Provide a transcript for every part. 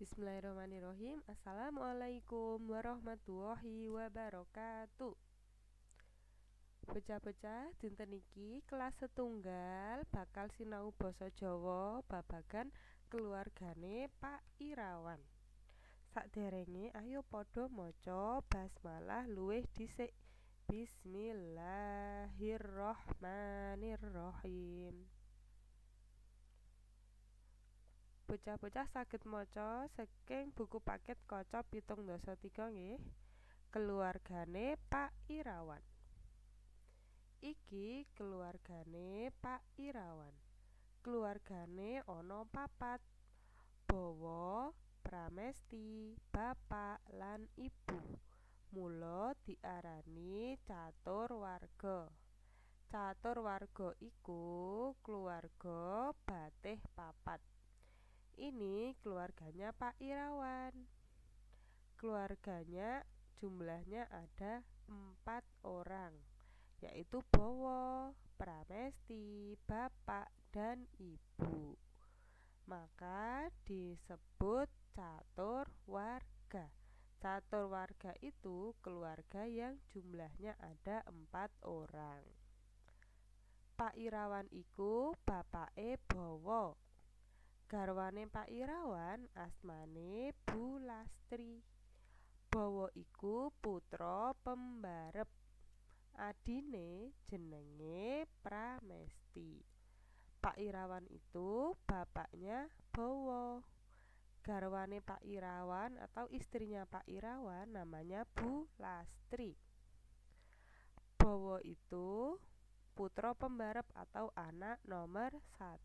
Bismillahirrahmanirrahim. Assalamualaikum warahmatullahi wabarakatuh. Bocah-bocah, dinten iki kelas setunggal bakal sinau basa Jawa babagan keluargane Pak Irawan. Sakderenge ayo padha maca basmalah luwih dhisik. Bismillahirrahmanirrahim. Bocah-bocah saged maca saking buku paket kaca 7.3 nggih. Keluargane Pak Irawan. Iki keluargane Pak Irawan. Keluargane ana papat. Bawa, Pramesti, bapak lan ibu. Mula diarani caturwarga. Caturwarga iku keluarga batih papat. Ini keluarganya Pak Irawan. Keluarganya jumlahnya ada 4 orang, yaitu Bowo, Pramesti, bapak, dan ibu. Maka disebut caturwarga. Caturwarga itu keluarga yang jumlahnya ada 4 orang. Pak Irawan iku bapake Bowo. Garwane Pak Irawan asmane Bu Lastri. Bowo iku putra pembarep. Adine jenenge Pramesti. Pak Irawan itu bapaknya Bowo. Garwane Pak Irawan atau istrinya Pak Irawan namanya Bu Lastri. Bowo itu putra pembarep atau anak nomor 1.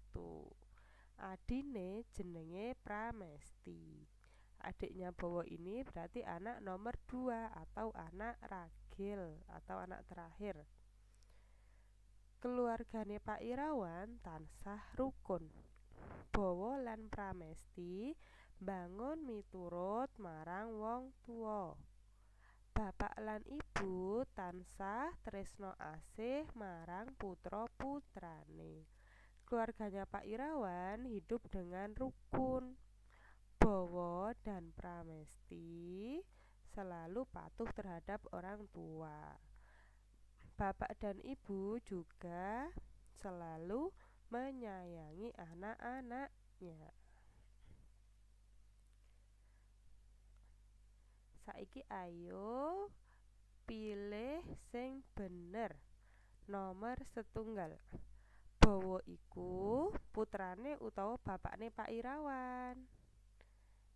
Adine jenenge Pramesti. Adiknya Bowo ini berarti anak nomor 2 atau anak ragil atau anak terakhir. Keluargane Pak Irawan tansah rukun. Bowo lan Pramesti bangun miturut marang wong tuwa. Bapak lan ibu tansah tresna asih marang putra-putrane. Keluarganya Pak Irawan hidup dengan rukun. Bowo dan Pramesti selalu patuh terhadap orang tua. Bapak dan ibu juga selalu menyayangi anak-anaknya. Saiki ayo pilih sing bener. Nomor setunggal. Bowo iku putrane utawa bapakne Pak Irawan.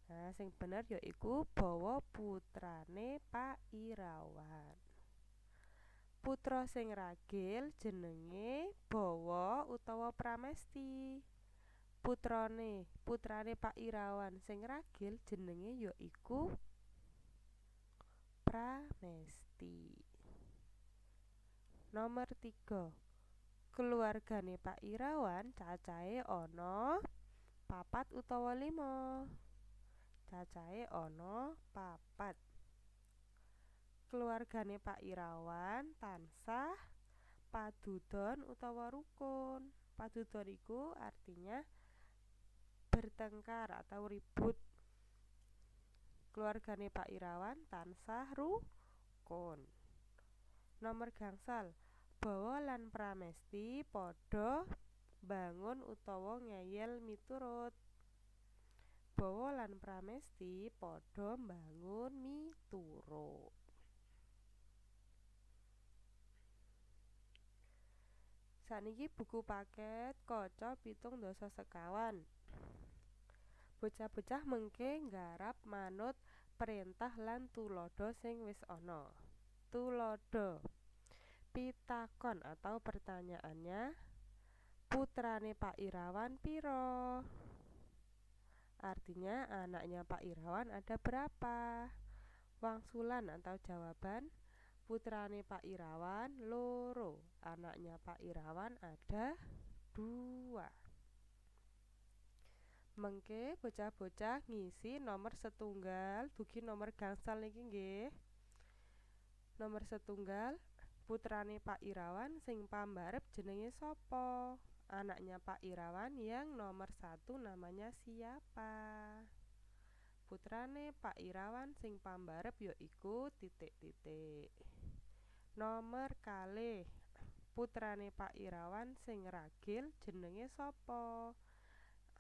Nah, sing bener yaiku Bowo putrane Pak Irawan. Putra sing ragil jenenge Bowo utawa Pramesti. Putrane Pak Irawan sing ragil jenenge yaiku Pramesti. Nomor 3. Keluargane Pak Irawan cacahe ana 4 utawa 5. Cacahe ana 4. Keluargane Pak Irawan tansah padudon utawa rukun. Padudon iku artinya bertengkar atau ribut. Keluargane Pak Irawan tansah rukun. Nomor gangsal. Bowo lan Pramesti padha bangun utawa ngeyel miturut. Bowo lan Pramesti padha mbangun miturut. Saniki buku paket kaca 7.5. Bocah-bocah mengke nggarap manut perintah lan tuladha sing wis ana. Tuladha. Pitakon atau pertanyaannya, putrane Pak Irawan piro? Artinya anaknya Pak Irawan ada berapa? Wangsulan atau jawaban, putrane Pak Irawan loro. Anaknya Pak Irawan ada 2. Mengke bocah-bocah ngisi nomor setunggal dugi nomor gangsal niki nggih. Nomor setunggal, putrane Pak Irawan sing pambarep jenenge sapa? Anaknya Pak Irawan yang nomor 1 namanya siapa? Putrané Pak Irawan sing pambarep ya iku titik-titik. Nomer kalih, putrané Pak Irawan sing ragil jenenge sapa?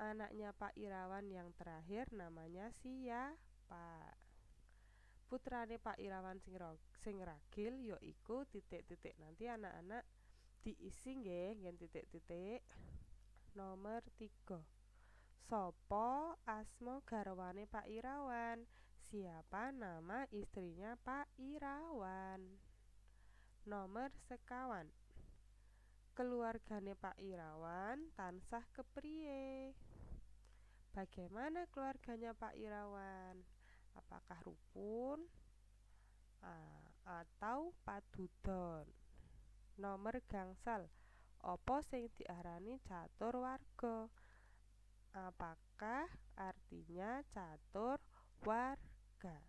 Anaknya Pak Irawan yang terakhir namanya siapa? Putrané Pak Irawan sing ragil ya iku titik-titik. Nanti anak-anak diisi nggih nggen titik-titik. Nomer 3. Sopo asma garwane Pak Irawan? Siapa nama istrinya Pak Irawan? Nomer sekawan. Keluargane Pak Irawan tansah kepriye? Bagaimana keluarganya Pak Irawan? Apakah rukun atau padudon? Nomer gangsal. Apa sing diarani catur warga? Apakah artinya catur warga?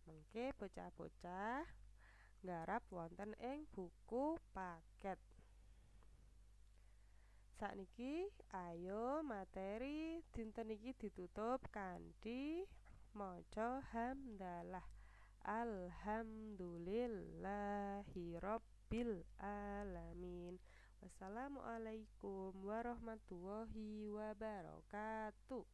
Mengke bocah-bocah nggarap wonten ing buku paket. Sakniki ayo materi dinten iki ditutup kanthi maca hamdalah. Alhamdulillahirabbil alamin. Wassalamualaikum warahmatullahi wabarakatuh.